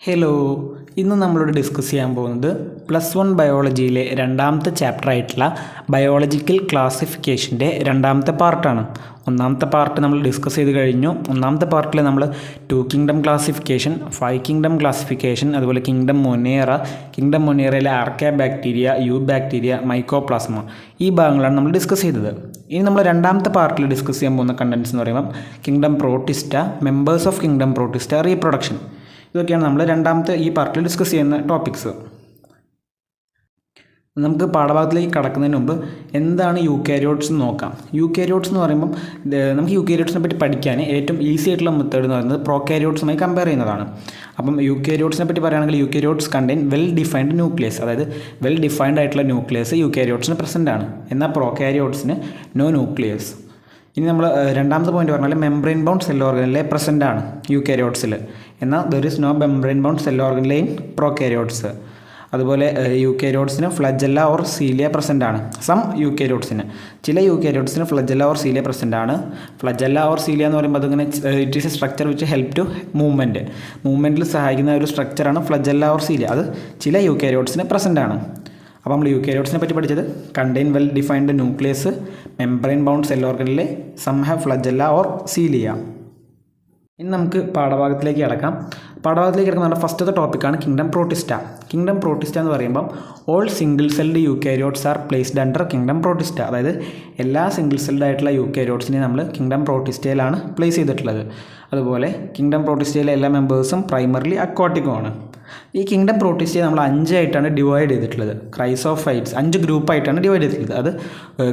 Hello, ഇന്ന് നമ്മളോട് discuss ചെയ്യാൻ പോകുന്നത് +1 ബയോളജിയിലെ രണ്ടാമത്തെ ചാപ്റ്റർ ആയിട്ടുള്ള ബയോളജിക്കൽ ക്ലാസിഫിക്കേഷൻ്റെ രണ്ടാമത്തെ പാർട്ടാണ്. ഒന്നാമത്തെ പാർട്ട് നമ്മൾ ഡിസ്കസ് ചെയ്ത് കഴിഞ്ഞു. ഒന്നാമത്തെ പാർട്ടിൽ നമ്മൾ 2 കിങ്ഡം ക്ലാസിഫിക്കേഷൻ, 5 കിങ്ഡം ക്ലാസിഫിക്കേഷൻ, അതുപോലെ കിങ്ഡം മൊനേറയിലെ archaebacteria, eubacteria, mycoplasma, ഈ ഭാഗങ്ങളാണ് നമ്മൾ ഡിസ്കസ് ചെയ്തത്. ഇനി നമ്മൾ രണ്ടാമത്തെ പാർട്ടിൽ ഡിസ്കസ് ചെയ്യാൻ പോകുന്ന കണ്ടൻസ് എന്ന് പറയുമ്പോൾ kingdom protista, members of kingdom protista, reproduction, ഇതൊക്കെയാണ് നമ്മൾ രണ്ടാമത്തെ ഈ പാർട്ടിൽ ഡിസ്കസ് ചെയ്യുന്ന ടോപ്പിക്സ്. നമുക്ക് പാഠഭാഗത്തിലേക്ക് കടക്കുന്നതിന് മുമ്പ് എന്താണ് യൂക്കാരിയോട്സ് എന്ന് നോക്കാം. യൂക്കാരിയോട്സ് എന്ന് പറയുമ്പം നമുക്ക് യൂക്കാരിയോട്സിനെ പറ്റി പഠിക്കാൻ ഏറ്റവും ഈസി ആയിട്ടുള്ള മെത്തേഡ് എന്ന് പറയുന്നത് പ്രോകാരിയോട്സുമായി കമ്പയർ ചെയ്യുന്നതാണ്. അപ്പം യൂക്കാരിയോട്സിനെ പറ്റി പറയുകയാണെങ്കിൽ eukaryotes contain well defined nucleus, അതായത് വെൽ ഡിഫൈൻഡ് ആയിട്ടുള്ള ന്യൂക്ലിയസ് യൂക്കാരിയോട്സിന് പ്രസൻ്റ് ആണ്. എന്നാൽ പ്രോകാരിയോട്സിന് നോ ന്യൂക്ലിയസ്. ഇനി നമ്മൾ രണ്ടാമത്തെ പോയിന്റ് പറഞ്ഞാൽ membrane bound cell organelle present ആണ് യൂക്കാരിയോട്സിൽ, എന്നാൽ there is no membrane bound cell organelle in prokaryotes. അതുപോലെ യൂക്കാരിയോട്സിന് ഫ്ലജല്ല ഓർ സീലിയ പ്രസൻ്റ് ആണ്. സം യൂക്കാരിയോട്സിന്, ചില യൂക്കാരിയോട്സിന് ഫ്ലജല്ല ഓർ സീലിയ പ്രസൻ്റ് ആണ്. ഫ്ലജല്ല ഓർ സീലിയ എന്ന് പറയുമ്പോൾ അതിങ്ങനെ it is a structure which help to മൂവ്മെൻറ്റിൽ സഹായിക്കുന്ന ഒരു സ്ട്രക്ചറാണ് ഫ്ലജല്ല ഓർ സീലിയ. അത് ചില യൂക്കാരിയോട്സിന് പ്രസൻ്റ് ആണ്. അപ്പോൾ നമ്മൾ യൂക്കാരിയോട്സിനെ പറ്റി പഠിച്ചത് contain well defined nucleus, membrane bound cell organelle some have flagella or cilia. ഇനി നമുക്ക് പാഠഭാഗത്തിലേക്ക് കിടക്കാം. പാഠഭാഗത്തിലേക്ക് കിടക്കുന്ന ഫസ്റ്റത്തെ ടോപ്പിക്കാണ് കിങ്ഡം പ്രോട്ടിസ്റ്റ. കിങ്ഡം പ്രോട്ടിസ്റ്റ എന്ന് പറയുമ്പം all single celled eukaryotes are placed under kingdom protista. അതായത് എല്ലാ സിംഗിൾ സെൽഡ് ആയിട്ടുള്ള യൂക്കാരിയോട്സിനെ നമ്മൾ കിങ്ഡം പ്രോട്ടിസ്റ്റയിലാണ് പ്ലേസ് ചെയ്തിട്ടുള്ളത്. അതുപോലെ കിങ്ഡം പ്രോട്ടിസ്റ്റയിലെ എല്ലാ മെമ്പേഴ്സും പ്രൈമറിലി അക്വാട്ടിക്കുമാണ്. ഈ കിങ്ഡം പ്രോട്ടിസ്റ്റയെ നമ്മൾ 5 ആയിട്ടാണ് ഡിവൈഡ് ചെയ്തിട്ടുള്ളത്. ക്രൈസോഫൈറ്റ്സ് 5 ഗ്രൂപ്പായിട്ടാണ് ഡിവൈഡ് ചെയ്തിട്ടുള്ളത്. അത്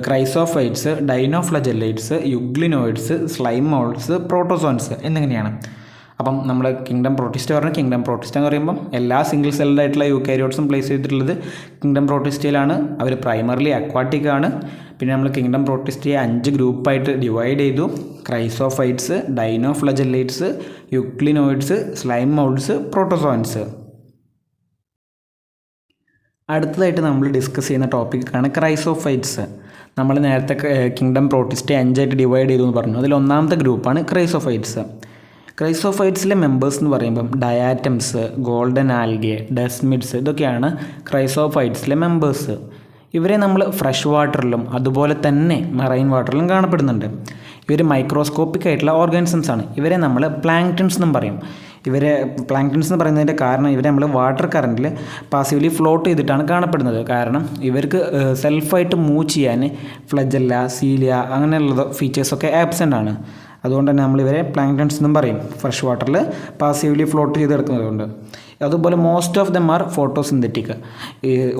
ക്രൈസോഫൈറ്റ്സ്, ഡൈനോഫ്ലജെല്ലൈറ്റ്സ്, യുഗ്ലിനോയിഡ്സ്, സ്ലൈമോൾസ്, പ്രോട്ടോസോൺസ് എന്നിങ്ങനെയാണ്. അപ്പം നമ്മൾ കിങ്ഡം പ്രോട്ടിസ്റ്റ പറഞ്ഞു. കിങ്ഡം പ്രോട്ടിസ്റ്റ എന്ന് പറയുമ്പം എല്ലാ സിംഗിൾ സെൽഡ് ആയിട്ടുള്ള യൂക്കാരിയോട്സും പ്ലേസ് ചെയ്തിട്ടുള്ളത് കിങ്ഡം പ്രോട്ടിസ്റ്റയിലാണ്. അവർ പ്രൈമറിലി അക്വാട്ടിക് ആണ്. പിന്നെ നമ്മൾ കിങ്ഡം പ്രോട്ടിസ്റ്റയെ 5 ഗ്രൂപ്പായിട്ട് ഡിവൈഡ് ചെയ്തു. ക്രൈസോഫൈറ്റ്സ്, ഡൈനോഫ്ലജെല്ലൈറ്റ്സ്, യുഗ്ലിനോയിഡ്സ്, സ്ലൈമോൾസ്, പ്രോട്ടോസോൺസ്. അടുത്തതായിട്ട് നമ്മൾ ഡിസ്കസ് ചെയ്യുന്ന ടോപ്പിക്കാണ് ക്രൈസോഫൈറ്റ്സ്. നമ്മൾ നേരത്തെ കിങ്ഡം പ്രോട്ടിസ്റ്റയെ 5 ആയിട്ട് ഡിവൈഡ് ചെയ്തു എന്ന് പറഞ്ഞു. അതിൽ ഒന്നാമത്തെ ഗ്രൂപ്പാണ് ക്രൈസോഫൈറ്റ്സ്. ക്രൈസോഫൈറ്റ്സിലെ മെമ്പേഴ്സ് എന്ന് പറയുമ്പം ഡയാറ്റംസ്, ഗോൾഡൻ ആൽഗെ, ഡെസ്മിഡ്സ്, ഇതൊക്കെയാണ് ക്രൈസോഫൈറ്റ്സിലെ മെമ്പേഴ്സ്. ഇവരെ നമ്മൾ ഫ്രഷ് വാട്ടറിലും അതുപോലെ തന്നെ മറൈൻ വാട്ടറിലും കാണപ്പെടുന്നുണ്ട്. ഇവർ മൈക്രോസ്കോപ്പിക് ആയിട്ടുള്ള ഓർഗാനിസംസ് ആണ്. ഇവരെ നമ്മൾ പ്ലാങ്ക്ടൺസ് എന്നും പറയും. ഇവരെ പ്ലാങ്ക്ടൺസ് എന്ന് പറയുന്നതിൻ്റെ കാരണം ഇവരെ നമ്മൾ വാട്ടർ കറൻറ്റിൽ പാസീവ്ലി ഫ്ലോട്ട് ചെയ്തിട്ടാണ് കാണപ്പെടുന്നത്. കാരണം ഇവർക്ക് സെൽഫായിട്ട് മൂവ് ചെയ്യാൻ ഫ്ലജല്ല, സീലിയ അങ്ങനെയുള്ള ഫീച്ചേഴ്സൊക്കെ ആബ്സെൻ്റ് ആണ്. അതുകൊണ്ട് തന്നെ നമ്മളിവരെ പ്ലാങ്ക്ടൺസ് എന്നും പറയും, ഫ്രഷ് വാട്ടറിൽ പാസീവ്ലി ഫ്ലോട്ട് ചെയ്ത് കിടക്കുന്നതുകൊണ്ട്. അതുപോലെ most of them are photosynthetic.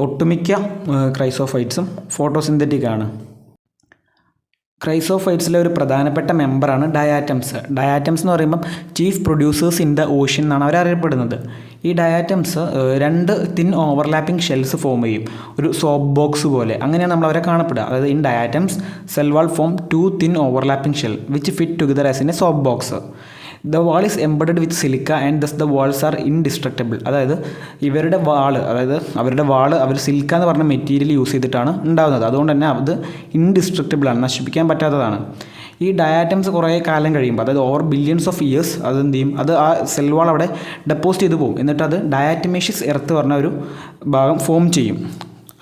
ഒട്ടുമിക്ക ക്രൈസോഫൈറ്റ്സും ഫോട്ടോസിന്തറ്റിക് ആണ്. ക്രൈസോഫൈറ്റ്സിലെ ഒരു പ്രധാനപ്പെട്ട മെമ്പറാണ് ഡയാറ്റംസ്. ഡയാറ്റംസ് എന്ന് പറയുമ്പം chief producers in the ocean എന്നാണ് അവരറിയപ്പെടുന്നത്. ഈ diatoms 2 thin overlapping shells form ചെയ്യും, ഒരു സോപ്പ് ബോക്സ് പോലെ. അങ്ങനെയാണ് നമ്മൾ അവരെ കാണപ്പെടുക. അതായത് in diatoms cell wall form 2 thin overlapping shell which fit together as in a soap box. The wall is embedded with silica and thus the walls are indestructible. അതായത് ഇവരുടെ അവരുടെ വാള് അവർ സിലിക്ക എന്ന് പറഞ്ഞ മെറ്റീരിയൽ യൂസ് ചെയ്തിട്ടാണ് ഉണ്ടാകുന്നത്. അതുകൊണ്ട് തന്നെ അത് ഇൻഡിസ്ട്രക്റ്റബിൾ ആണ്, നശിപ്പിക്കാൻ പറ്റാത്തതാണ്. ഈ ഡയാറ്റംസ് കുറേ കാലം കഴിയുമ്പോൾ, അതായത് ഓവർ ബില്യൺസ് ഓഫ് ഇയേഴ്സ്, അതെന്ത് ചെയ്യും, അത് ആ സെൽ വാൾ അവിടെ ഡെപ്പോസിറ്റ് ചെയ്ത് പോകും. എന്നിട്ട് അത് ഡയാറ്റമേഷ്യസ് എർത്ത് പറഞ്ഞ ഒരു ഭാഗം ഫോം ചെയ്യും.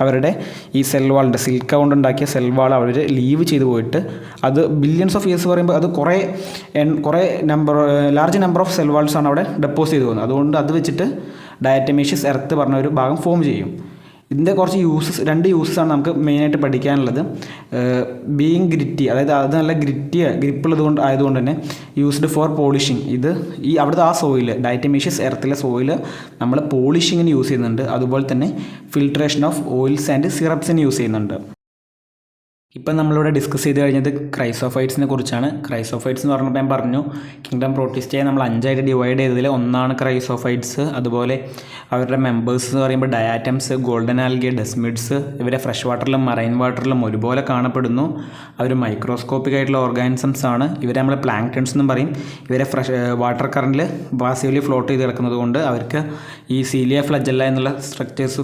അവരുടെ ഈ സെൽ വാളിൻ്റെ സിൽക്ക കൊണ്ടുണ്ടാക്കിയ സെൽ വാൾ അവർ ലീവ് ചെയ്ത് പോയിട്ട് അത് ബില്യൺസ് ഓഫ് ഇയേഴ്സ് പറയുമ്പോൾ അത് കുറേ large number of cell walls ആണ് അവിടെ ഡെപ്പോസിറ്റ് ചെയ്ത് പോകുന്നത്. അതുകൊണ്ട് അത് വെച്ചിട്ട് ഡയാറ്റമേഷ്യസ് എർത്ത് പറഞ്ഞ ഒരു ഭാഗം ഫോം ചെയ്യും. ഇതിൻ്റെ കുറച്ച് രണ്ട് യൂസസാണ് നമുക്ക് മെയിനായിട്ട് പഠിക്കാനുള്ളത്. ബീയിങ് ഗ്രിറ്റി, അതായത് അത് നല്ല ഗ്രിപ്പുള്ളത് ആയതുകൊണ്ട് തന്നെ യൂസ്ഡ് ഫോർ പോളിഷിങ്. ഇത് അവിടുത്തെ ആ സോയിൽ, ഡയറ്റമേഷ്യസ് എർത്തിലെ സോയിൽ നമ്മൾ പോളിഷിങ്ങിന് യൂസ് ചെയ്യുന്നുണ്ട്. അതുപോലെ തന്നെ ഫിൽട്രേഷൻ ഓഫ് ഓയിൽസ് ആൻഡ് സിറപ്സിന് യൂസ് ചെയ്യുന്നുണ്ട്. ഇപ്പം നമ്മളിവിടെ ഡിസ്കസ് ചെയ്ത് കഴിഞ്ഞത് ക്രൈസോഫൈറ്റ്സിനെ കുറിച്ചാണ്. ക്രൈസോഫൈറ്റ്സ് എന്ന് പറഞ്ഞപ്പോൾ ഞാൻ പറഞ്ഞു കിങ്ഡം പ്രോട്ടിസ്റ്റയെ നമ്മൾ 5 ആയിട്ട് ഡിവൈഡ് ചെയ്തതിൽ ഒന്നാണ് ക്രൈസോഫൈറ്റ്സ്. അതുപോലെ അവരുടെ മെമ്പേഴ്സ് എന്ന് പറയുമ്പോൾ ഡയാറ്റംസ്, ഗോൾഡൻ ആൽഗെ, ഡെസ്മിഡ്സ്. ഇവരെ ഫ്രഷ് വാട്ടറിലും മറൈൻ വാട്ടറിലും ഒരുപോലെ കാണപ്പെടുന്നു. അവർ മൈക്രോസ്കോപ്പിക് ആയിട്ടുള്ള ഓർഗാനിസംസ് ആണ്. ഇവരെ നമ്മൾ പ്ലാങ്ക്ടൺസ് എന്നും പറയും. ഇവരെ വാട്ടർ കറൻറ്റിൽ പാസീവ്ലി ഫ്ലോട്ട് ചെയ്ത് കിടക്കുന്നത് കൊണ്ട് അവർക്ക് ഈ സീലിയ, ഫ്ലജല്ല എന്നുള്ള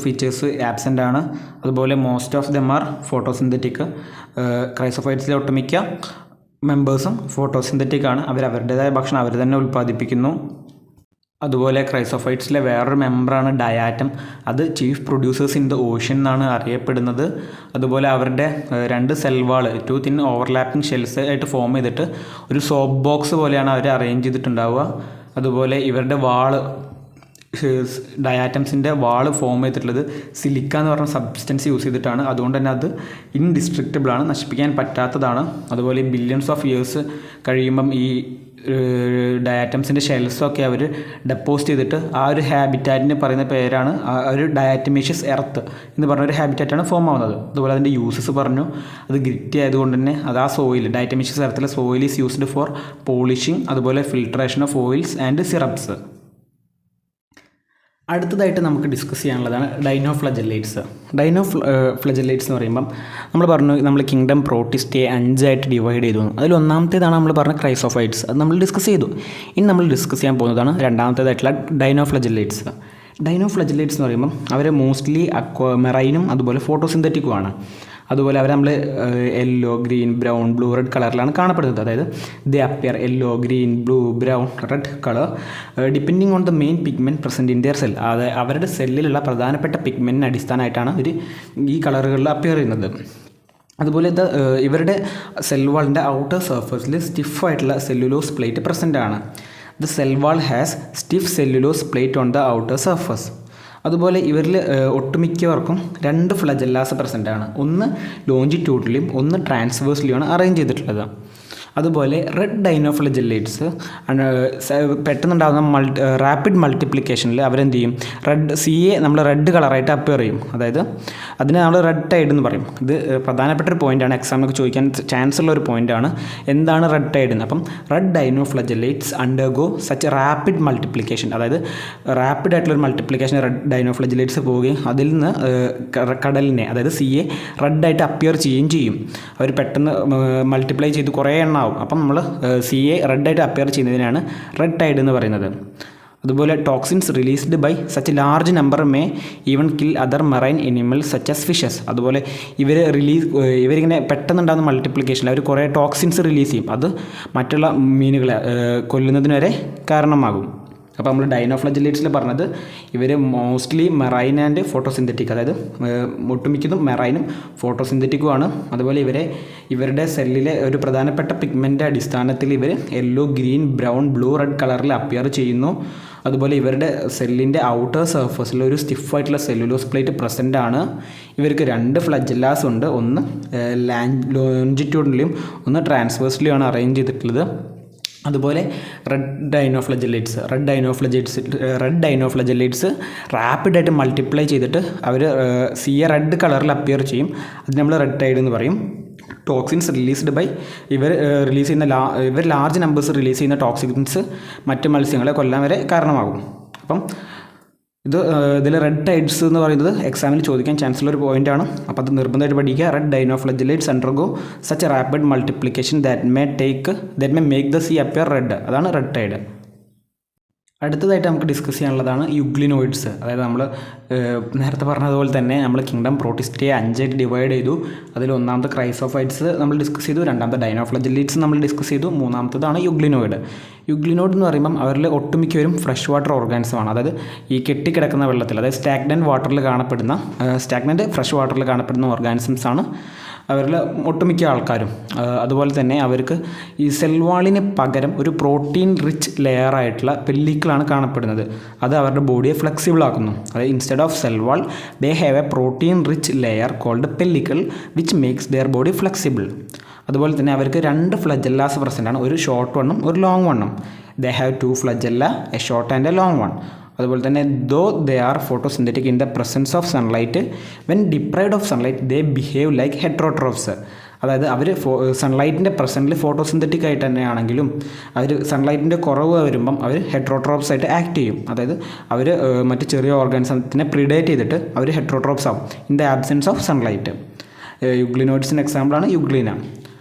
ഫീച്ചേഴ്സ് ആബ്സെൻ്റ് ആണ്. അതുപോലെ most of them are photosynthetic. ക്രൈസോഫൈറ്റ്സിലെ ഒട്ടുമിക്ക മെമ്പേഴ്സും ഫോട്ടോസിന്തറ്റിക് ആണ്. അവരുടേതായ ഭക്ഷണം അവർ തന്നെ ഉൽപ്പാദിപ്പിക്കുന്നു. അതുപോലെ ക്രൈസോഫൈറ്റ്സിലെ വേറൊരു മെമ്പറാണ് ഡയാറ്റം. അത് chief producers in the ocean എന്നാണ് അറിയപ്പെടുന്നത്. അതുപോലെ അവരുടെ 2 cell wall 2 thin overlapping shells ആയിട്ട് ഫോം ചെയ്തിട്ട് ഒരു സോപ്പ് ബോക്സ് പോലെയാണ് അവർ അറേഞ്ച് ചെയ്തിട്ടുണ്ടാവുക. അതുപോലെ ഇവരുടെ വാള് ഡയാറ്റംസിൻ്റെ വാള് ഫോം ചെയ്തിട്ടുള്ളത് സിലിക്ക എന്ന് പറഞ്ഞ സബ്സ്റ്റൻസ് യൂസ് ചെയ്തിട്ടാണ്. അതുകൊണ്ട് തന്നെ അത് ഇൻഡിസ്ട്രക്റ്റബിളാണ്, നശിപ്പിക്കാൻ പറ്റാത്തതാണ്. അതുപോലെ ഈ ബില്യൺസ് ഓഫ് ഇയേഴ്സ് കഴിയുമ്പം ഈ ഡയാറ്റംസിൻ്റെ ഷെൽസൊക്കെ അവർ ഡെപ്പോസിറ്റ് ചെയ്തിട്ട് ആ ഒരു ഹാബിറ്റാറ്റിന് പറയുന്ന പേരാണ് ആ ഒരു ഡയാറ്റമേഷ്യസ് എർത്ത് എന്ന് പറഞ്ഞൊരു ഹാബിറ്റാറ്റാണ് ഫോം ആവുന്നത്. അതുപോലെ അതിൻ്റെ യൂസസ് പറഞ്ഞു. അത് ഗ്രിറ്റി ആയതുകൊണ്ട് തന്നെ അത് ആ സോയിൽ ഡയാറ്റമേഷ്യസ് എർത്തിലെ soil is used for polishing, അതുപോലെ filtration of oils and syrups. അടുത്തതായിട്ട് നമുക്ക് ഡിസ്കസ് ചെയ്യാനുള്ളതാണ് ഡൈനോഫ്ലജല്ലേറ്റ്സ്. ഡൈനോഫ്ലജല്ലേറ്റ്സ് എന്ന് പറയുമ്പം നമ്മൾ പറഞ്ഞു നമ്മൾ കിങ്ഡം പ്രോട്ടിസ്റ്റയെ 5 ആയിട്ട് ഡിവൈഡ് ചെയ്തു. അതിൽ ഒന്നാമത്തേതാണ് നമ്മൾ പറഞ്ഞ ക്രൈസോഫൈറ്റ്സ്. അത് നമ്മൾ ഡിസ്കസ് ചെയ്തു. ഇനി നമ്മൾ ഡിസ്കസ് ചെയ്യാൻ പോകുന്നതാണ് രണ്ടാമത്തേതായിട്ടുള്ള ഡൈനോഫ്ലജല്ലേറ്റ്സ്. ഡൈനോഫ്ലജല്ലേറ്റ്സ് എന്ന് പറയുമ്പം അവർ മോസ്റ്റ്ലി മെറൈനും അതുപോലെ ഫോട്ടോസിന്തറ്റിക്കുമാണ്. അതുപോലെ അവർ നമ്മൾ yellow, green, brown, blue, red കളറിലാണ് കാണപ്പെടുന്നത്. അതായത് they appear yellow, green, blue, brown, red colour depending on the main pigment present in their cell. അത് അവരുടെ സെല്ലിലുള്ള പ്രധാനപ്പെട്ട പിഗ്മെൻറ്റിന് അടിസ്ഥാനമായിട്ടാണ് ഇവർ ഈ കളറുകളിൽ അപ്പിയർ ചെയ്യുന്നത്. അതുപോലെ ഇവരുടെ സെൽ വാളിൻ്റെ ഔട്ടർ സർഫസിൽ സ്റ്റിഫായിട്ടുള്ള സെല്ലുലോസ് പ്ലേറ്റ് പ്രസൻ്റ് ആണ്. The cell wall has stiff cellulose plate on the outer surface. അതുപോലെ ഇവരിൽ ഒട്ടുമിക്കവർക്കും 2 ഫ്ലജല്ലാസ് പ്രസൻ്റ് ആണ്. ഒന്ന് ലോഞ്ചിറ്റ്യൂഡിലും ഒന്ന് ട്രാൻസ്വേഴ്സിലുമാണ് അറേഞ്ച് ചെയ്തിട്ടുള്ളത്. അതുപോലെ റെഡ് ഡൈനോഫ്ലജല്ലേറ്റ്സ് പെട്ടെന്നുണ്ടാകുന്ന റാപ്പിഡ് മൾട്ടിപ്ലിക്കേഷനിൽ അവരെന്ത് ചെയ്യും, CA നമ്മൾ റെഡ് കളറായിട്ട് അപ്പിയർ ചെയ്യും. അതായത് അതിനെ നമ്മൾ റെഡ് ടൈഡ് എന്ന് പറയും. ഇത് പ്രധാനപ്പെട്ട ഒരു പോയിൻ്റാണ്, എക്സാമിനൊക്കെ ചോദിക്കാൻ ചാൻസ് ഉള്ള ഒരു പോയിൻ്റാണ്. എന്താണ് റെഡ് ടൈഡ് എന്ന്? അപ്പം red dinoflagellates undergo such rapid multiplication. അതായത് റാപ്പിഡ് ആയിട്ടുള്ളൊരു മൾട്ടിപ്ലിക്കേഷൻ റെഡ് ഡൈനോഫ്ലജല്ലേറ്റ്സ് പോവുകയും അതിൽ നിന്ന് കടലിനെ അതായത് CA റെഡായിട്ട് അപ്പിയർ ചെയ്യുകയും ചെയ്യും. അവർ പെട്ടെന്ന് മൾട്ടിപ്ലൈ ചെയ്ത് കുറേ എണ്ണമാവും. അപ്പം നമ്മൾ CA റെഡായിട്ട് അപ്പിയർ ചെയ്യുന്നതിനാണ് റെഡ് ടൈഡ് എന്ന് പറയുന്നത്. അതുപോലെ toxins released by such large number may even kill other marine animals such as fishes. അതുപോലെ ഇവരിങ്ങനെ പെട്ടെന്നുണ്ടാകുന്ന മൾട്ടിപ്ലിക്കേഷനിൽ അവർ കുറേ ടോക്സിൻസ് റിലീസ് ചെയ്യും. അത് മറ്റുള്ള മീനുകളെ കൊല്ലുന്നതിന് വരെ കാരണമാകും. അപ്പോൾ നമ്മൾ ഡൈനോഫ്ലജല്ലേറ്റ്സിൽ പറഞ്ഞത് ഇവർ മോസ്റ്റ്ലി മെറൈൻ ആൻഡ് ഫോട്ടോസിന്തറ്റിക്, അതായത് ഒട്ടുമിക്കതും മെറൈനും ഫോട്ടോസിന്തറ്റിക്കുമാണ്. അതുപോലെ ഇവരുടെ സെല്ലിലെ ഒരു പ്രധാനപ്പെട്ട പിഗ്മെൻ്റ് അടിസ്ഥാനത്തിൽ ഇവർ yellow, green, brown, blue, red കളറിൽ അപ്പിയർ ചെയ്യുന്നു. അതുപോലെ ഇവരുടെ സെല്ലിൻ്റെ ഔട്ടർ സർഫസിൽ ഒരു സ്റ്റിഫായിട്ടുള്ള സെല്ലുലോസ് പ്ലേറ്റ് പ്രസൻ്റ് ആണ്. ഇവർക്ക് 2 ഫ്ലജല്ലാസ് ഉണ്ട്. ഒന്ന് ലോഞ്ചിറ്റ്യൂഡിലും ഒന്ന് ട്രാൻസ്വേഴ്സിലുമാണ് അറേഞ്ച് ചെയ്തിട്ടുള്ളത്. അതുപോലെ റെഡ് ഡൈനോഫ്ലജല്ലേറ്റ്സ് റാപ്പിഡായിട്ട് മൾട്ടിപ്ലൈ ചെയ്തിട്ട് അവർ CA റെഡ് കളറിൽ അപ്പിയർ ചെയ്യും. അത് നമ്മൾ റെഡ് ടൈഡ് എന്ന് പറയും. ടോക്സിൻസ് റിലീസ്ഡ് ബൈ ഇവർ ലാർജ് നമ്പേഴ്സ് റിലീസ് ചെയ്യുന്ന ടോക്സിൻസ് മറ്റ് മത്സ്യങ്ങളെ കൊല്ലാൻ വരെ കാരണമാകും. അപ്പം ഇതിൽ റെഡ് ടൈഡ്സ് എന്ന് പറയുന്നത് എക്സാമിൽ ചോദിക്കാൻ ചാൻസ് ഉള്ള ഒരു പോയിൻ്റാണ്. അപ്പോൾ അത് നിർബന്ധമായിട്ട് പഠിക്കുക. Red dinoflagellates undergo such rapid multiplication that may make the sea appear red. അതാണ് റെഡ് ടൈഡ്. അടുത്തതായിട്ട് നമുക്ക് ഡിസ്കസ് ചെയ്യാനുള്ളതാണ് യുഗ്ലിനോയിഡ്സ്. അതായത് നമ്മൾ നേരത്തെ പറഞ്ഞതുപോലെ തന്നെ നമ്മൾ കിങ്ഡം പ്രോട്ടിസ്റ്റയെ 5 ആയിട്ട് ഡിവൈഡ് ചെയ്തു. അതിൽ ഒന്നാമത്തെ ക്രൈസോഫൈറ്റ്സ് നമ്മൾ ഡിസ്കസ് ചെയ്തു, രണ്ടാമത്തെ ഡൈനോഫ്ലജല്ലേറ്റ്സ് നമ്മൾ ഡിസ്കസ് ചെയ്തു, മൂന്നാമത്തേതാണ് യുഗ്ലിനോയിഡ്. യുഗ്ലിനോയിഡ് എന്ന് പറയുമ്പം അവരിൽ ഒട്ടുമിക്കവരും ഫ്രഷ് വാട്ടർ ഓർഗാനിസമാണ്. അതായത് ഈ കെട്ടിക്കിടക്കുന്ന വെള്ളത്തിൽ, അതായത് സ്റ്റാഗ്നൻറ്റ് ഫ്രഷ് വാട്ടറിൽ കാണപ്പെടുന്ന ഓർഗാനിസംസ് ആണ് അവരിൽ ഒട്ടുമിക്ക ആൾക്കാരും. അതുപോലെ തന്നെ അവർക്ക് ഈ സെൽവാളിന് പകരം ഒരു പ്രോട്ടീൻ റിച്ച് ലെയറായിട്ടുള്ള പെല്ലിക്കിളാണ് കാണപ്പെടുന്നത്. അത് അവരുടെ ബോഡിയെ ഫ്ലെക്സിബിൾ ആക്കുന്നു. അതായത് instead of cell wall they have a protein rich layer called pellicle which makes their body flexible. അതുപോലെ തന്നെ അവർക്ക് 2 ഫ്ലജല്ലാസ് പ്രസൻ്റ് ആണ്, ഒരു ഷോർട്ട് വണ്ണും ഒരു ലോങ് വണ്ണും. They have 2 flagella, a short and a long one. അതുപോലെ തന്നെ they are photosynthetic in the presence of sunlight, when deprived of sunlight they behave like heterotrophs. അതായത് അവർ സൺലൈറ്റിൻ്റെ പ്രസൻറ്റിൽ ഫോട്ടോസിന്തറ്റിക് ആയിട്ട് തന്നെയാണെങ്കിലും അവർ സൺലൈറ്റിൻ്റെ കുറവ് വരുമ്പം അവർ ഹെറ്ററോട്രോപ്സ് ആയിട്ട് ആക്ട് ചെയ്യും. അതായത് അവർ മറ്റ് ചെറിയ ഓർഗാനിസത്തിനെ പ്രിഡേറ്റ് ചെയ്തിട്ട് അവർ ഹെറ്ററോട്രോപ്സ് ആവും in the absence of sunlight. യുഗ്ലിനോയിഡ്സിൻ്റെ എക്സാമ്പിളാണ് യുഗ്ലീന.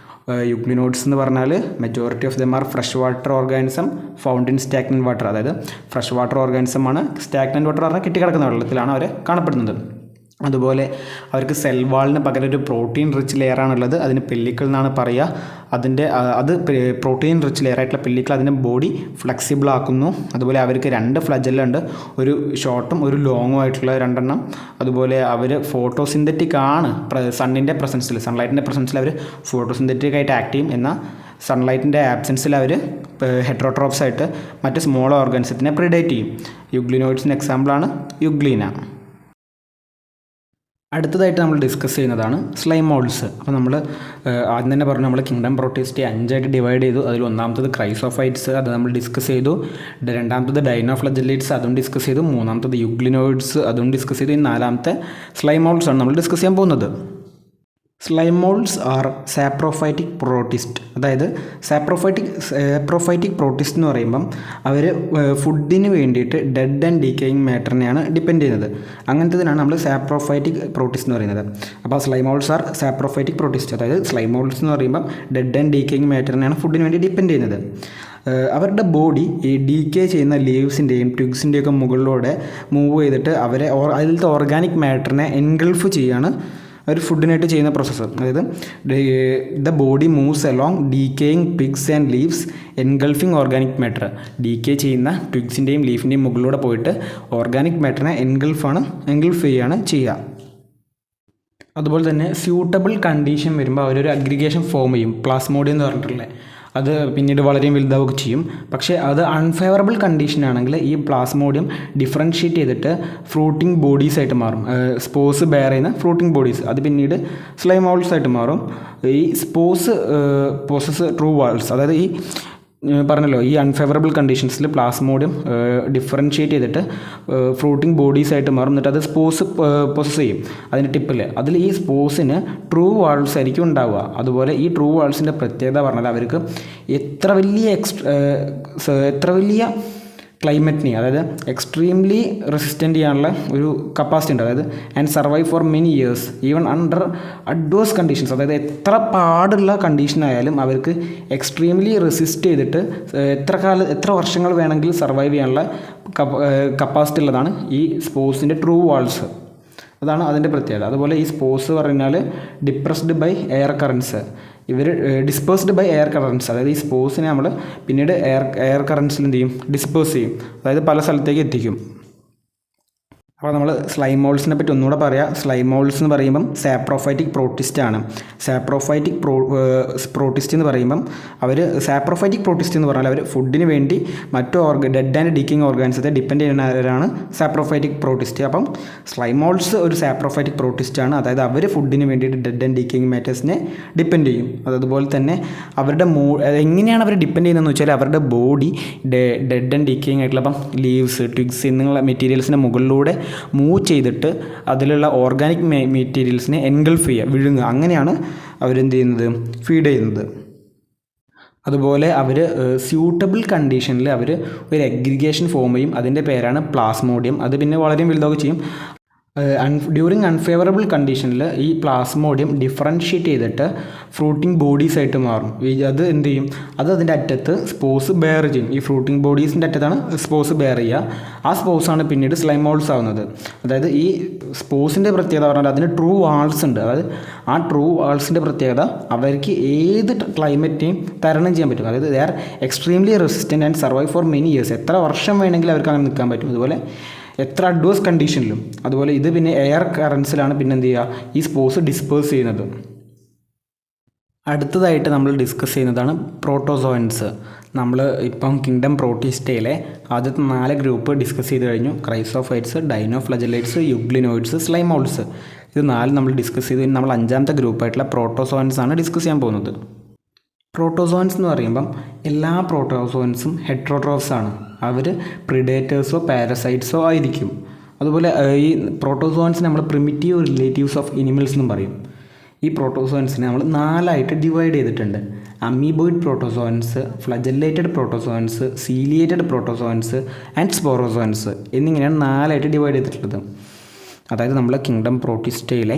യുഗ്ലിനോയിഡ്സ് എന്ന് പറഞ്ഞാൽ majority of them are fresh water organism found in stagnant water. അതായത് ഫ്രഷ് വാട്ടർ ഓർഗാനിസം ആണ്. സ്റ്റാഗ്നൻറ്റ് വാട്ടർ പറഞ്ഞാൽ കെട്ടിക്കിടക്കുന്ന വെള്ളത്തിലാണ് അവർ കാണപ്പെടുന്നത്. അതുപോലെ അവർക്ക് സെൽ വാളിന് പകരം ഒരു പ്രോട്ടീൻ റിച്ച് ലെയറാണുള്ളത്, അതിന് പെല്ലിക്കിൾ എന്നാണ് പറയുക. അത് പ്രോട്ടീൻ റിച്ച് ലെയറായിട്ടുള്ള പെല്ലിക്കിൾ അതിൻ്റെ ബോഡി ഫ്ലെക്സിബിൾ ആക്കുന്നു. അതുപോലെ അവർക്ക് 2 ഫ്ലജല്ല ഉണ്ട്, ഒരു ഷോർട്ടും ഒരു ലോങ്ങും ആയിട്ടുള്ള 2 എണ്ണം. അതുപോലെ അവർ ഫോട്ടോസിന്തറ്റിക് ആണ്, സണ്ണിൻ്റെ പ്രസൻസിൽ സൺലൈറ്റിൻ്റെ പ്രസൻസിൽ അവർ ഫോട്ടോസിന്തറ്റിക് ആയിട്ട് ആക്ട് ചെയ്യും. എന്നാൽ സൺലൈറ്റിൻ്റെ ആബ്സെൻസിൽ അവർ ഹെറ്ററോട്രോപ്സ് ആയിട്ട് മറ്റ് സ്മോൾ ഓർഗാനിസത്തിനെ പ്രിഡേറ്റ് ചെയ്യും. യുഗ്ലിനോയിഡ്സിൻ്റെ എക്സാമ്പിളാണ് യുഗ്ലീന. അടുത്തതായിട്ട് നമ്മൾ ഡിസ്കസ് ചെയ്യുന്നതാണ് സ്ലൈം മോൾഡ്സ്. അപ്പോൾ നമ്മൾ ആദ്യം തന്നെ പറഞ്ഞു, നമ്മൾ കിങ്ഡം പ്രോട്ടിസ്റ്റെ 5ആയിട്ട് ഡിവൈഡ് ചെയ്തു. അതിൽ ഒന്നാമത്തത് ക്രൈസോഫൈറ്റ്സ്, അത് നമ്മൾ ഡിസ്കസ് ചെയ്തു. രണ്ടാമത്തത് ഡൈനോഫ്ലജല്ലേറ്റ്സ്, അതും ഡിസ്കസ് ചെയ്തു. മൂന്നാമത്തത് യുഗ്ലിനോയിഡ്സ്, അതും ഡിസ്കസ് ചെയ്തു. 4ാമത്തെ സ്ലൈം മോൾഡ്സ് ആണ് നമ്മൾ ഡിസ്കസ് ചെയ്യാൻ പോകുന്നത്. Slime moulds are saprophytic protist. അതായത് സാപ്രോഫൈറ്റിക് പ്രോട്ടിസ്റ്റ് എന്ന് പറയുമ്പം അവർ ഫുഡിന് വേണ്ടിയിട്ട് ഡെഡ് ആൻഡ് ഡീക്കേയിങ് മാറ്ററിനെയാണ് ഡിപ്പെൻഡ് ചെയ്യുന്നത്. അങ്ങനത്തതിനാണ് നമ്മൾ സാപ്രോഫൈറ്റിക് പ്രോട്ടിസ്റ്റ് എന്ന് പറയുന്നത്. അപ്പോൾ slime moulds are saprophytic protist. അതായത് സ്ലൈം മോൾഡ്സ് എന്ന് പറയുമ്പം ഡെഡ് ആൻഡ് ഡീക്കേയിങ് മാറ്ററിനെയാണ് ഫുഡിന് വേണ്ടി ഡിപ്പെൻഡ് ചെയ്യുന്നത്. അവരുടെ ബോഡി ഈ ഡീക്കേ ചെയ്യുന്ന ലീവ്സിൻ്റെയും ട്വിഗ്സിൻ്റെയൊക്കെ മുകളിലൂടെ മൂവ് ചെയ്തിട്ട് അതിലത്തെ ഓർഗാനിക് മാറ്ററിനെ എൻഗൾഫ് ചെയ്യാണ് ഒരു ഫുഡിനായിട്ട് ചെയ്യുന്ന പ്രോസസ്സ്. അതായത് the body moves along decaying twigs and leaves engulfing organic matter. Decay ചെയ്യുന്ന ട്വിഗ്സിൻ്റെയും ലീഫിൻ്റെയും മുകളിലൂടെ പോയിട്ട് ഓർഗാനിക് മാറ്ററിനെ എൻഗൾഫ് ചെയ്യുകയാണ് ചെയ്യുക. അതുപോലെ തന്നെ സ്യൂട്ടബിൾ കണ്ടീഷൻ വരുമ്പോൾ അവരൊരു അഗ്രിഗേഷൻ ഫോം ചെയ്യും, പ്ലാസ്മോഡിയം എന്ന് പറഞ്ഞിട്ടുള്ളത്. അത് പിന്നീട് വളരെ വലുതാവുകയൊക്കെ ചെയ്യും. പക്ഷേ അത് അൺഫേവറബിൾ കണ്ടീഷൻ ആണെങ്കിൽ ഈ പ്ലാസ്മോഡിയം ഡിഫറൻഷ്യേറ്റ് ചെയ്തിട്ട് ഫ്രൂട്ടിംഗ് ബോഡീസ് ആയിട്ട് മാറും. സ്പോസ് ബെയർ ചെയ്യുന്ന ഫ്രൂട്ടിംഗ് ബോഡീസ് അത് പിന്നീട് സ്ലൈം മോൾഡ്സ് ആയിട്ട് മാറും. ഈ സ്പോസ് പോസസ് ട്രൂ വാൾസ്, അതായത് ഈ പറഞ്ഞല്ലോ ഈ അൺഫേവറബിൾ കണ്ടീഷൻസിൽ പ്ലാസ്മോഡിയം ഡിഫറൻഷ്യേറ്റ് ചെയ്തിട്ട് ഫ്രൂട്ടിംഗ് ബോഡീസ് ആയിട്ട് മാറും. എന്നിട്ട് അത് സ്പോസ് പൊസസ് ചെയ്യും അതിൻ്റെ ടിപ്പിൽ. അതിൽ ഈ സ്പോസിന് ട്രൂ വാൾസ് ആയിരിക്കും ഉണ്ടാവുക. അതുപോലെ ഈ ട്രൂ വാൾസിൻ്റെ പ്രത്യേകത പറഞ്ഞാൽ അവർക്ക് എത്ര വലിയ ക്ലൈമറ്റിനെ, അതായത് എക്സ്ട്രീംലി റെസിസ്റ്റൻ്റ് ചെയ്യാനുള്ള ഒരു കപ്പാസിറ്റി ഉണ്ട്. അതായത് and survive for many years even under adverse conditions. അതായത് എത്ര പാടുള്ള കണ്ടീഷനായാലും അവർക്ക് എക്സ്ട്രീംലി റെസിസ്റ്റ് ചെയ്തിട്ട് എത്ര വർഷങ്ങൾ വേണമെങ്കിൽ സർവൈവ് ചെയ്യാനുള്ള കപ്പാസിറ്റി ഉള്ളതാണ് ഈ സ്പോസിൻ്റെ ട്രൂ വാൾസ്. അതാണ് അതിൻ്റെ പ്രത്യേകത. അതുപോലെ ഈ സ്പോസ് പറഞ്ഞാൽ ഡിപ്രസ്ഡ് ബൈ എയർ കറൻസ്, ഇവർ ഡിസ്പേഴ്സ്ഡ് ബൈ എയർ കറൻസ്. അതായത് ഈ സ്പോസിനെ നമ്മൾ പിന്നീട് എയർ കറൻസിൽ എന്ത് ചെയ്യും, ഡിസ്പേഴ്സ് ചെയ്യും, അതായത് പല സ്ഥലത്തേക്ക് എത്തിക്കും. അപ്പോൾ നമ്മൾ സ്ലൈം മോൾഡ്സിനെ പറ്റി ഒന്നുകൂടെ പറയാം. സ്ലൈം മോൾഡ്സ് എന്ന് പറയുമ്പം സാപ്രോഫൈറ്റിക് പ്രോട്ടിസ്റ്റ് ആണ്. സാപ്രോഫൈറ്റിക് പ്രോട്ടിസ്റ്റ് എന്ന് പറയുമ്പം സാപ്രോഫൈറ്റിക് പ്രോട്ടിസ്റ്റ് എന്ന് പറഞ്ഞാൽ അവർ ഫുഡിന് വേണ്ടി മറ്റു ഡെഡ് ആൻഡ് ഡീക്കിങ് ഓർഗാനിസത്തെ ഡിപ്പെൻഡ് ചെയ്യുന്നവരാണ് സാപ്രോഫൈറ്റിക് പ്രോട്ടിസ്റ്റ്. അപ്പം സ്ലൈം മോൾഡ്സ് ഒരു സാപ്രോഫൈറ്റിക് പ്രോട്ടിസ്റ്റ് ആണ്. അതായത് അവർ ഫുഡിന് വേണ്ടിയിട്ട് ഡെഡ് ആൻഡ് ഡീക്കിങ് മാറ്റേഴ്സിനെ ഡിപ്പെൻഡ് ചെയ്യും. അതുപോലെ തന്നെ അവരുടെ എങ്ങനെയാണ് അവർ ഡിപ്പെൻഡ് ചെയ്യുന്നതെന്ന് വെച്ചാൽ അവരുടെ ബോഡി ഡെഡ് ആൻഡ് ഡീക്കിങ് ആയിട്ടുള്ള അപ്പം ലീവ്സ്, ട്വിഗ്സ് എന്നുള്ള മെറ്റീരിയൽസിൻ്റെ മുകളിലൂടെ മൂവ് ചെയ്തിട്ട് അതിലുള്ള ഓർഗാനിക് മെറ്റീരിയൽസിനെ എൻഗൾഫ് ചെയ്യുക, വിഴുങ്ങുക. അങ്ങനെയാണ് അവരെന്ത് ചെയ്യുന്നത്, ഫീഡ് ചെയ്യുന്നത്. അതുപോലെ അവർ സ്യൂട്ടബിൾ കണ്ടീഷനിൽ അവർ ഒരു അഗ്രിഗേഷൻ ഫോം ചെയ്യും. അതിൻ്റെ പേരാണ് പ്ലാസ്മോഡിയം. അത് പിന്നെ വളരെ വലുതാവുകയും ചെയ്യും. ഡ്യൂറിങ് അൺഫേവറബിൾ കണ്ടീഷനിൽ ഈ പ്ലാസ്മോഡിയം ഡിഫറൻഷ്യേറ്റ് ചെയ്തിട്ട് ഫ്രൂട്ടിംഗ് ബോഡീസ് ആയിട്ട് മാറും. അത് എന്ത് ചെയ്യും, അത് അതിൻ്റെ അറ്റത്ത് സ്പോസ് ബെയർ ചെയ്യും. ഈ ഫ്രൂട്ടിംഗ് ബോഡീസിൻ്റെ അറ്റത്താണ് സ്പോസ് ബെയർ ചെയ്യുക. ആ സ്പോസാണ് പിന്നീട് സ്ലൈം മോൾഡ്സ് ആവുന്നത്. അതായത് ഈ സ്പോസിൻ്റെ പ്രത്യേകത പറഞ്ഞാൽ അതിന് ട്രൂ വാൾസ് ഉണ്ട്. അതായത് ആ ട്രൂ വാൾസിൻ്റെ പ്രത്യേകത അവർക്ക് ഏത് ക്ലൈമറ്റിനെയും തരണം ചെയ്യാൻ പറ്റും. അതായത് they are extremely resistant and survive for many years. എത്ര വർഷം വേണമെങ്കിലും അവർക്ക് അങ്ങനെ നിൽക്കാൻ പറ്റും. അതുപോലെ എത്ര അഡ്വേഴ്സ് കണ്ടീഷനിലും. അതുപോലെ ഇത് പിന്നെ എയർ കറൻസിലാണ് പിന്നെ എന്ത് ചെയ്യുക, ഈ സ്പോസ് ഡിസ്പേഴ്സ് ചെയ്യുന്നത്. അടുത്തതായിട്ട് നമ്മൾ ഡിസ്കസ് ചെയ്യുന്നതാണ് പ്രോട്ടോസോയൻസ്. നമ്മൾ ഇപ്പം കിങ്ഡം പ്രോട്ടിസ്റ്റയിലെ ആദ്യത്തെ 4 ഗ്രൂപ്പ് ഡിസ്കസ് ചെയ്ത് കഴിഞ്ഞു. Chrysophytes, ഡൈനോഫ്ലജലേറ്റ്സ്, യുഗ്ലിനോയിഡ്സ്, slime moulds. ഇത് 4 നമ്മൾ ഡിസ്കസ് ചെയ്ത് കഴിഞ്ഞ് നമ്മൾ 5ാമത്തെ ഗ്രൂപ്പായിട്ടുള്ള പ്രോട്ടോസോയൻസ് ആണ് ഡിസ്കസ് ചെയ്യാൻ പോകുന്നത്. പ്രോട്ടോസോയൻസ് എന്ന് പറയുമ്പം എല്ലാ പ്രോട്ടോസോയൻസും ഹെറ്ററോട്രോഫ്സ് ആണ്. അവർ പ്രിഡേറ്റേഴ്സോ പാരസൈറ്റ്സോ ആയിരിക്കും. അതുപോലെ ഈ പ്രോട്ടോസോയൻസിനെ നമ്മൾ പ്രിമിറ്റീവ് റിലേറ്റീവ്സ് ഓഫ് എനിമൽസ് എന്നും പറയും. ഈ പ്രോട്ടോസോയൻസിനെ നമ്മൾ 4ആയിട്ട് ഡിവൈഡ് ചെയ്തിട്ടുണ്ട്. Amoeboid protozoans, flagellated protozoans, ciliated protozoans and സ്പോറോസോയൻസ് എന്നിങ്ങനെയാണ് 4ആയിട്ട് ഡിവൈഡ് ചെയ്തിട്ടുള്ളത്. അതായത് നമ്മൾ കിങ്ഡം പ്രോട്ടിസ്റ്റയിലെ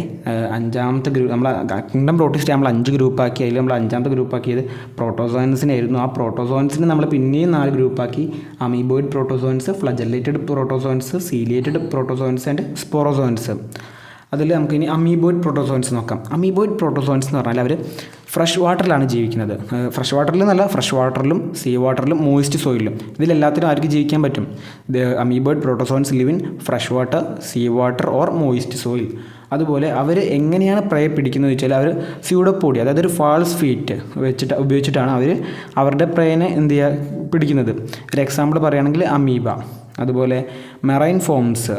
5ാമത്തെ ഗ്രൂപ്പ്, കിങ്ഡം പ്രോട്ടിസ്റ്റ നമ്മൾ 5 ഗ്രൂപ്പാക്കി. അതിൽ നമ്മൾ 5ാമത്തെ ഗ്രൂപ്പാക്കിയത് പ്രോട്ടോസോയൻസിനായിരുന്നു. ആ പ്രോട്ടോസോയൻസിനെ നമ്മൾ പിന്നെയും 4 ഗ്രൂപ്പാക്കി. Amoeboid protozoans, flagellated protozoans, ciliated protozoans and sporozoans. അതിൽ നമുക്ക് ഇനി അമീബോയിഡ് പ്രോട്ടോസോൺസ് നോക്കാം. അമീബോയിഡ് പ്രോട്ടോസോൺസ് എന്ന് പറഞ്ഞാൽ അവർ ഫ്രഷ് വാട്ടറിലാണ് ജീവിക്കുന്നത്. ഫ്രഷ് വാട്ടറിൽ എന്നല്ല, ഫ്രഷ് വാട്ടറിലും സീ വാട്ടറിലും മോയിസ്റ്റ് സോയിലും ഇതിലെല്ലാത്തിനും അവർക്ക് ജീവിക്കാൻ പറ്റും. Amoeboid protozoans live in fresh water, sea water or moist soil. അതുപോലെ അവർ എങ്ങനെയാണ് പ്രേ പിടിക്കുന്നത് വെച്ചാൽ അവർ സ്യൂഡോപോഡി, അതായത് ഒരു ഫാൾസ് ഫീറ്റ് ഉപയോഗിച്ചിട്ടാണ് അവർ അവരുടെ പ്രേനെ എന്ത് ചെയ്യുക പിടിക്കുന്നത്. ഒരു എക്സാമ്പിൾ പറയുകയാണെങ്കിൽ അമീബ. അതുപോലെ മെറൈൻ ഫോംസ്,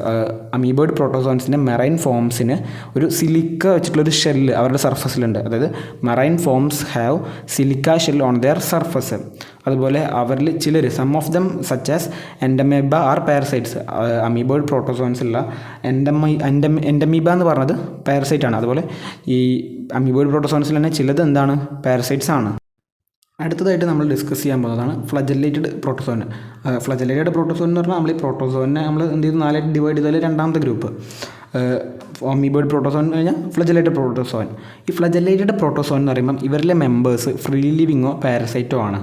അമീബോയിഡ് പ്രോട്ടോസോൺസിൻ്റെ മെറൈൻ ഫോംസിന് ഒരു സിലിക്ക വെച്ചിട്ടുള്ളൊരു ഷെല്ല് അവരുടെ സർഫസിലുണ്ട്. അതായത് marine forms have silica shell on their surface. അതുപോലെ അവരിൽ ചിലർ, some of them such as entamoeba are parasites, amoeboid പ്രോട്ടോസോൺസുള്ള എൻഡമീബ എന്ന് പറഞ്ഞത് പാരസൈറ്റ് ആണ്. അതുപോലെ ഈ അമീബോയിഡ് പ്രോട്ടോസോൺസിൽ തന്നെ ചിലത് എന്താണ്, പാരസൈറ്റ്സ് ആണ്. അടുത്തതായിട്ട് നമ്മൾ ഡിസ്കസ് ചെയ്യാൻ പോകുന്നതാണ് ഫ്ലജല്ലേറ്റഡ് പ്രോട്ടോസോൺ. ഫ്ലജല്ലേറ്റഡ് പ്രോട്ടോസോൺ എന്ന് പറഞ്ഞാൽ നമ്മൾ ഈ പ്രോട്ടോസോണിനെ നമ്മൾ എന്ത് ചെയ്തു 4 ഡിവൈഡ് ചെയ്താൽ രണ്ടാമത്തെ ഗ്രൂപ്പ് അമീബോയിഡ് പ്രോട്ടോസോൺ കഴിഞ്ഞാൽ ഫ്ലജല്ലേറ്റഡ് പ്രോട്ടോസോൺ. ഈ ഫ്ലജല്ലേറ്റഡ് പ്രോട്ടോസോൺ എന്ന് പറയുമ്പം ഇവരിലെ മെമ്പേഴ്സ് ഫ്രീ ലിവിങ്ങോ പാരസൈറ്റോ ആണ്.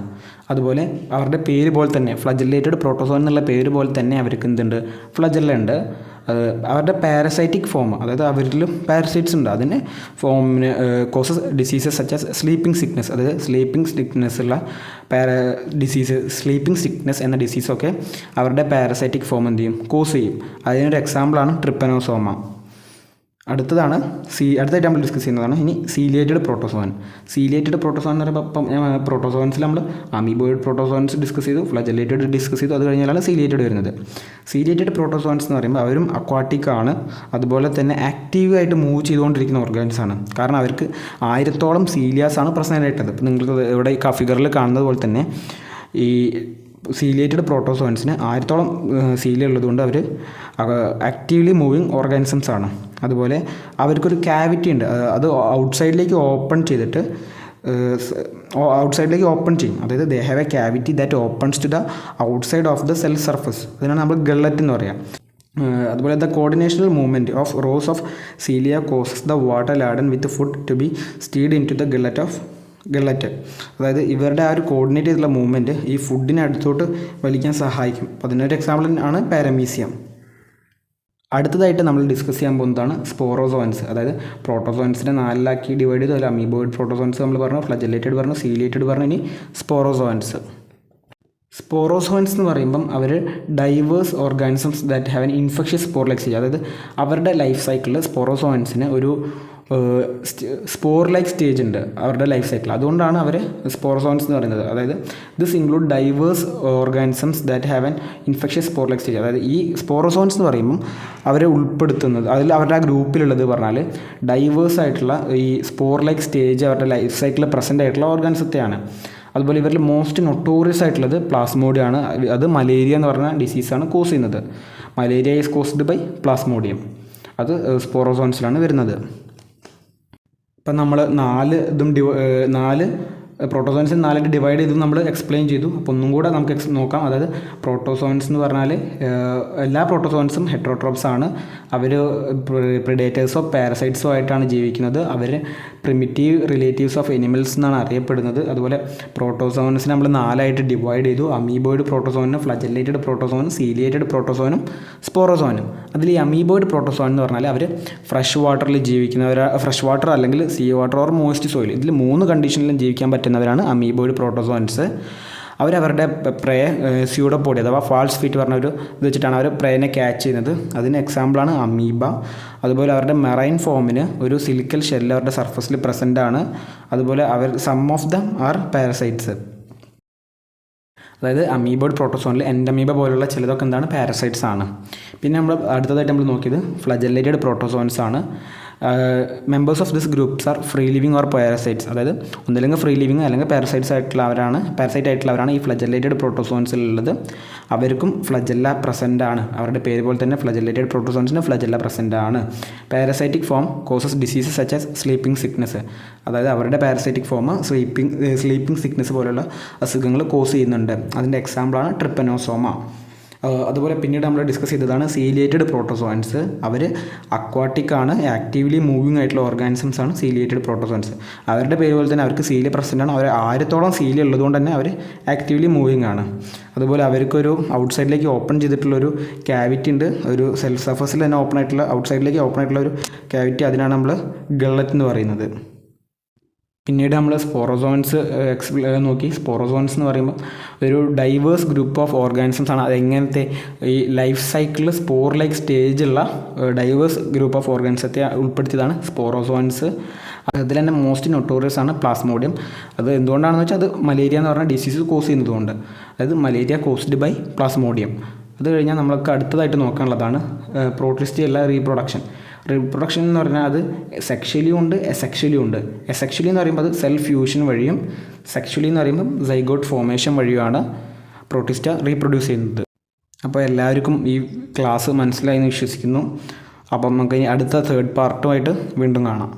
അതുപോലെ അവരുടെ പേര് പോലെ തന്നെ ഫ്ലജല്ലേറ്റഡ് പ്രോട്ടോസോൺ എന്നുള്ള പേര് പോലെ തന്നെ അവർക്ക് എന്തുണ്ട്, ഫ്ലജല്ല ഉണ്ട്. അവരുടെ പാരസൈറ്റിക് ഫോം, അതായത് അവരിലും പാരസൈറ്റ്സ് ഉണ്ട്. അതിന് ഫോമിന് causes diseases such as sleeping sickness, അതായത് സ്ലീപ്പിംഗ് സിക്നസ് ഉള്ള സ്ലീപ്പിംഗ് സിക്നസ് എന്ന ഡിസീസൊക്കെ അവരുടെ പാരസൈറ്റിക് ഫോം എന്ത് ചെയ്യും, കോസ് ചെയ്യും. അതിനൊരു എക്സാമ്പിളാണ് ട്രിപ്പനോസോമ. അടുത്തായിട്ട് നമ്മൾ ഡിസ്കസ് ചെയ്യുന്നതാണ് ഇനി സീലിയേറ്റഡ് പ്രോട്ടോസോൺ. സീലിയേറ്റഡ് പ്രോട്ടോസോൺ എന്ന് പറയുമ്പോൾ ഇപ്പം പ്രോട്ടോസോൺസിൽ നമ്മൾ അമീബോയിഡ് പ്രോട്ടോസോൺസ് ഡിസ്കസ് ചെയ്തു, ഫ്ലജല്ലേറ്റഡ് ഡിസ്കസ് ചെയ്തു, അത് കഴിഞ്ഞാലാണ് സീലിയേറ്റഡ് വരുന്നത്. സീലിയേറ്റഡ് പ്രോട്ടോസോൺസ് എന്ന് പറയുമ്പോൾ അവരും അക്വാട്ടിക് ആണ്, അതുപോലെ തന്നെ ആക്റ്റീവായിട്ട് മൂവ് ചെയ്തുകൊണ്ടിരിക്കുന്ന ഓർഗാൻസ് ആണ്. കാരണം അവർക്ക് 1000-ഓളം സീലിയാസ് ആണ് പ്രസന്റ് ആയിട്ടത്. ഇപ്പം നിങ്ങൾക്ക് ഇവിടെ ഈ ഫിഗറിൽ കാണുന്നത് പോലെ തന്നെ ഈ സീലിയേറ്റഡ് പ്രോട്ടോസോൺസിന് 1000-ഓളം സീലിയ ഉള്ളതുകൊണ്ട് അവർ ആക്റ്റീവ്ലി മൂവിങ് ഓർഗാനിസംസ് ആണ്. അതുപോലെ അവർക്കൊരു ക്യാവിറ്റി ഉണ്ട്, അത് ഔട്ട്സൈഡിലേക്ക് ഓപ്പൺ ചെയ്യും. അതായത് they have a cavity that opens to the outside of the cell surface. അതിനാണ് നമ്മൾ ഗള്ളറ്റ് എന്ന് പറയാം. അതുപോലെ the coordinational movement of rows of cilia causes the water laden with food to be steered into the gullet. അതായത് ഇവരുടെ ആ ഒരു coordinate ചെയ്തിട്ടുള്ള മൂവ്മെൻറ്റ് ഈ ഫുഡിനെ അടുത്തോട്ട് വലിക്കാൻ സഹായിക്കും. അപ്പോൾ അതിനൊരു എക്സാമ്പിൾ ആണ് പാരമീസിയം. അടുത്തതായിട്ട് നമ്മൾ ഡിസ്കസ് ചെയ്യാൻ പോകുന്നതാണ് സ്പോറോസോൺസ്. അതായത് പ്രോട്ടോസോൺസിനെ 4 ഡിവൈഡ് ചെയ്തു. അതിൽ അമീബോയിഡ് പ്രോട്ടോസോൺസ് നമ്മൾ പറഞ്ഞു, ഫ്ലജല്ലേറ്റഡ് പറഞ്ഞു, സീലിയേറ്റഡ് പറഞ്ഞു, ഇനി സ്പോറോസോൺസ്. സ്പോറോസോൺസ് എന്ന് പറയുമ്പം അവർ diverse organisms that have an infectious spore like stage. അതായത് അവരുടെ ലൈഫ് സൈക്കിളിൽ സ്പോറോസോൺസിന് ഒരു സ്പോർ ലൈക്ക് സ്റ്റേജ് ഉണ്ട് അവരുടെ ലൈഫ് സൈക്കിൾ. അതുകൊണ്ടാണ് അവർ സ്പോറോസോൺസ് എന്ന് പറയുന്നത്. അതായത് this include diverse organisms that have an infectious spore like stage. അതായത് ഈ സ്പോറോസോൺസ് എന്ന് പറയുമ്പം അവരെ ഉൾപ്പെടുത്തുന്നത്, അതിൽ അവരുടെ ആ ഗ്രൂപ്പിലുള്ളത് പറഞ്ഞാൽ ഡൈവേഴ്സ് ആയിട്ടുള്ള ഈ സ്പോർ ലൈക്ക് സ്റ്റേജ് അവരുടെ ലൈഫ് സൈക്കിളിൽ പ്രസൻ്റ് ആയിട്ടുള്ള ഓർഗാനിസത്തെയാണ്. അതുപോലെ ഇവരിൽ മോസ്റ്റ് നൊട്ടോറിയസ് ആയിട്ടുള്ളത് പ്ലാസ്മോഡിയം ആണ്. അത് മലേറിയ എന്ന് പറഞ്ഞ ഡിസീസാണ് കോസ് ചെയ്യുന്നത്. Malaria is caused by plasmodium. അത് സ്പോറോസോൺസിലാണ് വരുന്നത്. ഇപ്പം നമ്മൾ 4 പ്രോട്ടോസോൺസിൽ 4 ഡിവൈഡ് ചെയ്ത് നമ്മൾ എക്സ്പ്ലെയിൻ ചെയ്തു. അപ്പോൾ ഒന്നും കൂടെ നമുക്ക് നോക്കാം. അതായത് പ്രോട്ടോസോൺസ് എന്ന് പറഞ്ഞാൽ എല്ലാ പ്രോട്ടോസോൺസും ഹെറ്ററോട്രോപ്സ് ആണ്. അവർ പ്രിഡേറ്റേഴ്സോ പാരസൈറ്റ്സോ ആയിട്ടാണ് ജീവിക്കുന്നത്. അവർ പ്രിമിറ്റീവ് റിലേറ്റീവ്സ് ഓഫ് എനിമൽസ് എന്നാണ് അറിയപ്പെടുന്നത്. അതുപോലെ പ്രോട്ടോസോൺസിനെ നമ്മൾ 4 ഡിവൈഡ് ചെയ്തു. അമീബോയിഡ് പ്രോട്ടോസോനും ഫ്ലജല്ലേറ്റഡ് പ്രോട്ടോസോനും സീലിയേറ്റഡ് പ്രോട്ടോസോനും സ്പോറോസോനും. അതിൽ ഈ അമീബോയിഡ് പ്രോട്ടോസോൺ എന്ന് പറഞ്ഞാൽ അവർ ഫ്രഷ് വാട്ടറിൽ ഫ്രഷ് വാട്ടർ അല്ലെങ്കിൽ sea water or moist soil, ഇതിൽ 3 കണ്ടീഷനിലും ജീവിക്കാൻ പറ്റുന്നവരാണ് അമീബോയിഡ് പ്രോട്ടോസോൺസ്. അവരവരുടെ പ്രേ സ്യൂഡോപോഡി അഥവാ ഫാൾസ് ഫീറ്റ് പറഞ്ഞ ഒരു ഇത് വെച്ചിട്ടാണ് അവർ പ്രേനെ ക്യാച്ച് ചെയ്യുന്നത്. അതിന് എക്സാമ്പിളാണ് അമീബ. അതുപോലെ അവരുടെ മെറൈൻ ഫോമിന് ഒരു സിലിക്കൽ ഷെല്ല് അവരുടെ സർഫസിൽ പ്രസൻ്റ് ആണ്. അതുപോലെ some of them are parasites. അതായത് അമീബോയിഡ് പ്രോട്ടോസോണിൽ എൻഡമീബ പോലുള്ള ചിലതൊക്കെ എന്താണ്, പാരസൈറ്റ്സ് ആണ്. പിന്നെ അടുത്തതായിട്ട് നമ്മൾ നോക്കിയത് ഫ്ലജല്ലേറ്റഡ് പ്രോട്ടോസോൺസ് ആണ്. Members of this groups are free living or parasites. അതായത് ഒന്നില്ലെങ്കിൽ ഫ്രീ ലിവിങ് അല്ലെങ്കിൽ പാരസൈറ്റ് ആയിട്ടുള്ളവരാണ് ഈ ഫ്ലജല്ലേറ്റഡ് പ്രോട്ടോസോൺസിലുള്ളത്. അവർക്കും ഫ്ലജല്ല പ്രസൻ്റ് ആണ്. അവരുടെ പേര് പോലെ തന്നെ ഫ്ലജല്ലേറ്റഡ് പ്രോട്ടോസോൺസിന് ഫ്ലജല്ല പ്രസൻ്റ് ആണ്. Parasitic form causes diseases such as sleeping sickness. അതായത് അവരുടെ പാരസൈറ്റിക് ഫോം സ്ലീപ്പിംഗ് സിക്നസ് പോലുള്ള അസുഖങ്ങൾ കോസ് ചെയ്യുന്നുണ്ട്. അതിൻ്റെ എക്സാമ്പിളാണ് ട്രിപ്പനോസോമ. അതുപോലെ പിന്നീട് നമ്മൾ ഡിസ്കസ് ചെയ്തതാണ് സീലിയേറ്റഡ് പ്രോട്ടോസോൺസ്. അവർ അക്വാട്ടിക് ആണ്, ആക്റ്റീവ്ലി മൂവിങ് ആയിട്ടുള്ള ഓർഗാനിസംസ് ആണ് സീലിയേറ്റഡ് പ്രോട്ടോസോൺസ്. അവരുടെ പേര് പോലെ തന്നെ അവർക്ക് സീലി പ്രസൻ്റ് ആണ്. അവർ 1000-ഓളം സീലി ഉള്ളതുകൊണ്ട് തന്നെ അവർ ആക്റ്റീവ്ലി മൂവിങ് ആണ്. അതുപോലെ അവർക്കൊരു ഔട്ട് സൈഡിലേക്ക് ഓപ്പൺ ചെയ്തിട്ടുള്ളൊരു ക്യാവിറ്റി ഉണ്ട്, ഒരു സെൽ സർഫസിൽ തന്നെ ഓപ്പൺ ആയിട്ടുള്ള ഔട്ട് സൈഡിലേക്ക് ഓപ്പൺ ആയിട്ടുള്ള ഒരു ക്യാവിറ്റി, അതിനാണ് നമ്മൾ ഗള്ളറ്റ് എന്ന് പറയുന്നത്. പിന്നീട് നമ്മൾ സ്പോറോസോൺസ് നോക്കി. സ്പോറോസോൺസ് എന്ന് പറയുമ്പോൾ ഒരു ഡൈവേഴ്സ് ഗ്രൂപ്പ് ഓഫ് ഓർഗാനിസംസ് ആണ്. അതെങ്ങനത്തെ ഈ ലൈഫ് സൈക്കിളിൽ സ്പോർ ലൈക്ക് സ്റ്റേജുള്ള ഡൈവേഴ്സ് ഗ്രൂപ്പ് ഓഫ് ഓർഗാനിസത്തെ ഉൾപ്പെടുത്തിയതാണ് സ്പോറോസോൺസ്. അതിൽ തന്നെ മോസ്റ്റ് നൊട്ടോറിയസ് ആണ് പ്ലാസ്മോഡിയം. അത് എന്തുകൊണ്ടാണെന്ന് വെച്ചാൽ അത് മലേറിയ എന്ന് പറഞ്ഞ ഡിസീസ് കോസ് ചെയ്യുന്നതുകൊണ്ട്, അതായത് മലേറിയ കോസ്ഡ് ബൈ പ്ലാസ്മോഡിയം. അത് കഴിഞ്ഞാൽ നമ്മൾക്ക് അടുത്തതായിട്ട് നോക്കാനുള്ളതാണ് പ്രോട്ടിസ്റ്റേ അല്ല റീപ്രൊഡക്ഷൻ. റീപ്രൊഡക്ഷൻ എന്ന് പറഞ്ഞാൽ അത് സെക്ഷലി ഉണ്ട്, എസെക്ഷലി ഉണ്ട്. എസെക്ഷലി എന്ന് പറയുമ്പോൾ അത് സെൽഫ് ഫ്യൂഷൻ വഴിയും, സെക്ഷലി എന്ന് പറയുമ്പോൾ സൈഗോട്ട് ഫോർമേഷൻ വഴിയുമാണ് പ്രോട്ടിസ്റ്റ റീപ്രൊഡ്യൂസ് ചെയ്യുന്നത്. അപ്പോൾ എല്ലാവർക്കും ഈ ക്ലാസ് മനസ്സിലായി എന്ന് വിശ്വസിക്കുന്നു. അപ്പം നമുക്ക് ഇനി അടുത്ത 3rd പാർട്ടുമായിട്ട് വീണ്ടും കാണാം.